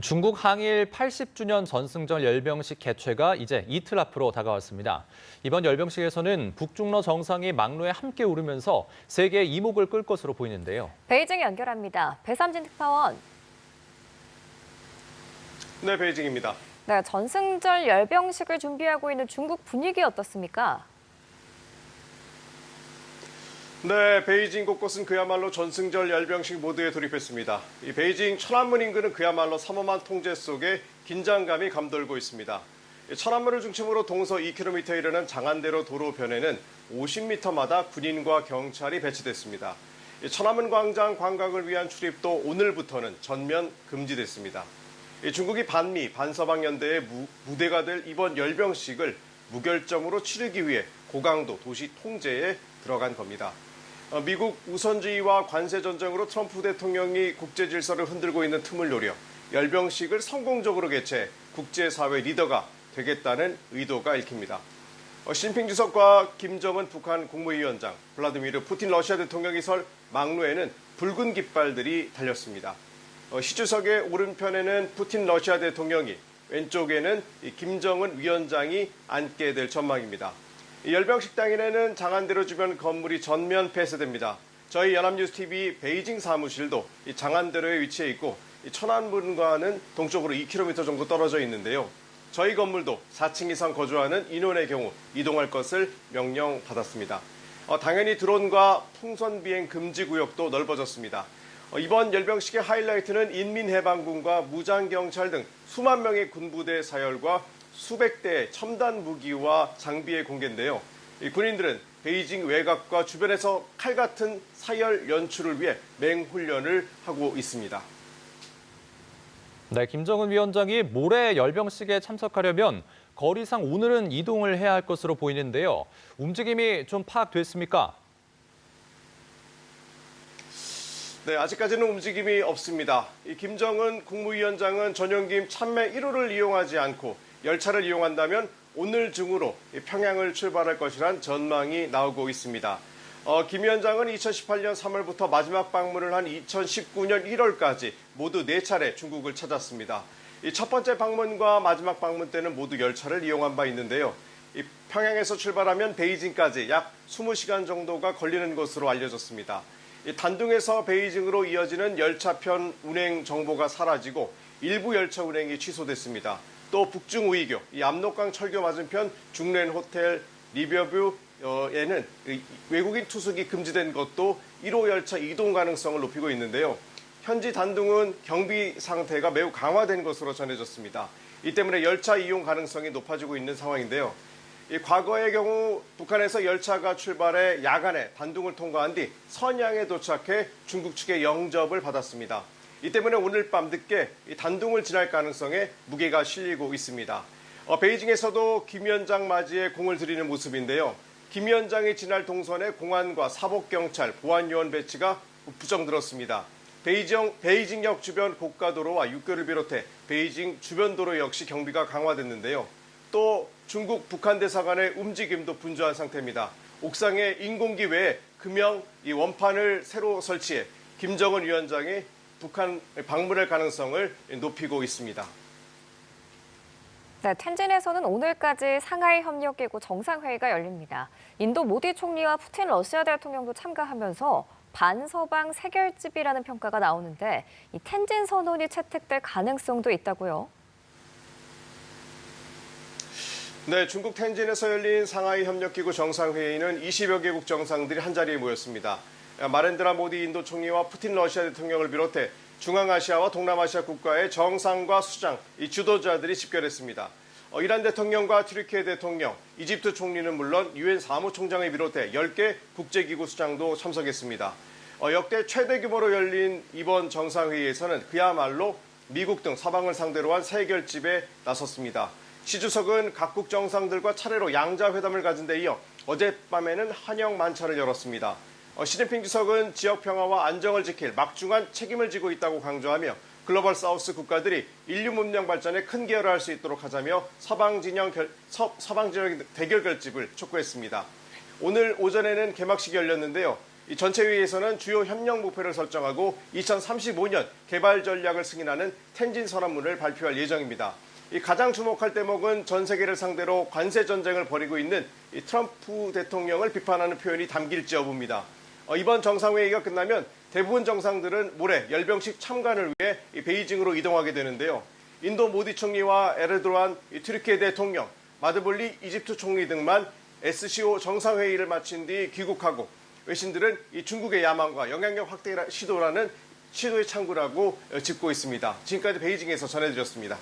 중국 항일 80주년 전승절 열병식 개최가 이제 이틀 앞으로 다가왔습니다. 이번 열병식에서는 북중러 정상이 막로에 함께 오르면서 세계의 이목을 끌 것으로 보이는데요. 베이징 연결합니다. 배삼진 특파원. 네, 베이징입니다. 네, 전승절 열병식을 준비하고 있는 중국 분위기 어떻습니까? 네, 베이징 곳곳은 그야말로 전승절 열병식 모드에 돌입했습니다. 이 베이징 천안문 인근은 그야말로 삼엄한 통제 속에 긴장감이 감돌고 있습니다. 천안문을 중심으로 동서 2km 이르는 장안대로 도로변에는 50m마다 군인과 경찰이 배치됐습니다. 천안문 광장 관광을 위한 출입도 오늘부터는 전면 금지됐습니다. 중국이 반미, 반서방 연대의 무대가 될 이번 열병식을 무결점으로 치르기 위해 고강도 도시 통제에 들어간 겁니다. 미국 우선주의와 관세 전쟁으로 트럼프 대통령이 국제 질서를 흔들고 있는 틈을 노려 열병식을 성공적으로 개최해 국제사회 리더가 되겠다는 의도가 읽힙니다. 시진핑 주석과 김정은 북한 국무위원장, 블라디미르 푸틴 러시아 대통령이 설 막로에는 붉은 깃발들이 달렸습니다. 시 주석의 오른편에는 푸틴 러시아 대통령이, 왼쪽에는 김정은 위원장이 앉게 될 전망입니다. 열병식 당일에는 장안대로 주변 건물이 전면 폐쇄됩니다. 저희 연합뉴스TV 베이징 사무실도 장안대로에 위치해 있고 천안문과는 동쪽으로 2km 정도 떨어져 있는데요. 저희 건물도 4층 이상 거주하는 인원의 경우 이동할 것을 명령받았습니다. 당연히 드론과 풍선 비행 금지 구역도 넓어졌습니다. 이번 열병식의 하이라이트는 인민해방군과 무장경찰 등 수만 명의 군부대 사열과 수백 대의 첨단 무기와 장비의 공개인데요. 이 군인들은 베이징 외곽과 주변에서 칼 같은 사열 연출을 위해 맹훈련을 하고 있습니다. 네, 김정은 위원장이 모레 열병식에 참석하려면 거리상 오늘은 이동을 해야 할 것으로 보이는데요. 움직임이 좀 파악됐습니까? 네, 아직까지는 움직임이 없습니다. 이 김정은 국무위원장은 전용기임 참매 1호를 이용하지 않고 열차를 이용한다면 오늘 중으로 평양을 출발할 것이란 전망이 나오고 있습니다. 김 위원장은 2018년 3월부터 마지막 방문을 한 2019년 1월까지 모두 4차례 중국을 찾았습니다. 이 첫 번째 방문과 마지막 방문 때는 모두 열차를 이용한 바 있는데요. 이 평양에서 출발하면 베이징까지 약 20시간 정도가 걸리는 것으로 알려졌습니다. 이 단둥에서 베이징으로 이어지는 열차편 운행 정보가 사라지고 일부 열차 운행이 취소됐습니다. 또 북중 우이교, 이 압록강 철교 맞은편 중렌 호텔 리버뷰에는 외국인 투숙이 금지된 것도 1호 열차 이동 가능성을 높이고 있는데요. 현지 단둥은 경비 상태가 매우 강화된 것으로 전해졌습니다. 이 때문에 열차 이용 가능성이 높아지고 있는 상황인데요. 이 과거의 경우 북한에서 열차가 출발해 야간에 단둥을 통과한 뒤 선양에 도착해 중국 측의 영접을 받았습니다. 이 때문에 오늘 밤 늦게 단둥을 지날 가능성에 무게가 실리고 있습니다. 베이징에서도 김 위원장 맞이에 공을 들이는 모습인데요. 김 위원장이 지날 동선에 공안과 사복경찰, 보안요원 배치가 부정들었습니다. 베이징역 주변 고가도로와 육교를 비롯해 베이징 주변 도로 역시 경비가 강화됐는데요. 또 중국 북한 대사관의 움직임도 분주한 상태입니다. 옥상에 인공기 외에 금형 원판을 새로 설치해 김정은 위원장이 북한 방문할 가능성을 높이고 있습니다. 네, 텐진에서는 오늘까지 상하이 협력기구 정상회의가 열립니다. 인도 모디 총리와 푸틴 러시아 대통령도 참가하면서 반서방 세결집이라는 평가가 나오는데 이 텐진 선언이 채택될 가능성도 있다고요? 네, 중국 텐진에서 열린 상하이 협력기구 정상회의는 20여 개국 정상들이 한자리에 모였습니다. 나렌드라 모디 인도 총리와 푸틴 러시아 대통령을 비롯해 중앙아시아와 동남아시아 국가의 정상과 수장, 이 주도자들이 집결했습니다. 이란 대통령과 튀르키예 대통령, 이집트 총리는 물론 유엔 사무총장을 비롯해 10개 국제기구 수장도 참석했습니다. 역대 최대 규모로 열린 이번 정상회의에서는 그야말로 미국 등 서방을 상대로 한 세결집에 나섰습니다. 시 주석은 각국 정상들과 차례로 양자회담을 가진 데 이어 어젯밤에는 한영 만찬을 열었습니다. 시진핑 주석은 지역 평화와 안정을 지킬 막중한 책임을 지고 있다고 강조하며 글로벌 사우스 국가들이 인류 문명 발전에 큰 기여를 할 수 있도록 하자며 서방 진영 대결 결집을 촉구했습니다. 오늘 오전에는 개막식이 열렸는데요. 이 전체 회의에서는 주요 협력 목표를 설정하고 2035년 개발 전략을 승인하는 텐진 선언문을 발표할 예정입니다. 이 가장 주목할 대목은 전 세계를 상대로 관세 전쟁을 벌이고 있는 이 트럼프 대통령을 비판하는 표현이 담길지 여부입니다. 이번 정상회의가 끝나면 대부분 정상들은 모레 열병식 참관을 위해 이 베이징으로 이동하게 되는데요. 인도 모디 총리와 에르도안 튀르키예 대통령, 마드볼리 이집트 총리 등만 SCO 정상회의를 마친 뒤 귀국하고 외신들은 이 중국의 야망과 영향력 확대 시도에 창구라고 짚고 있습니다. 지금까지 베이징에서 전해드렸습니다.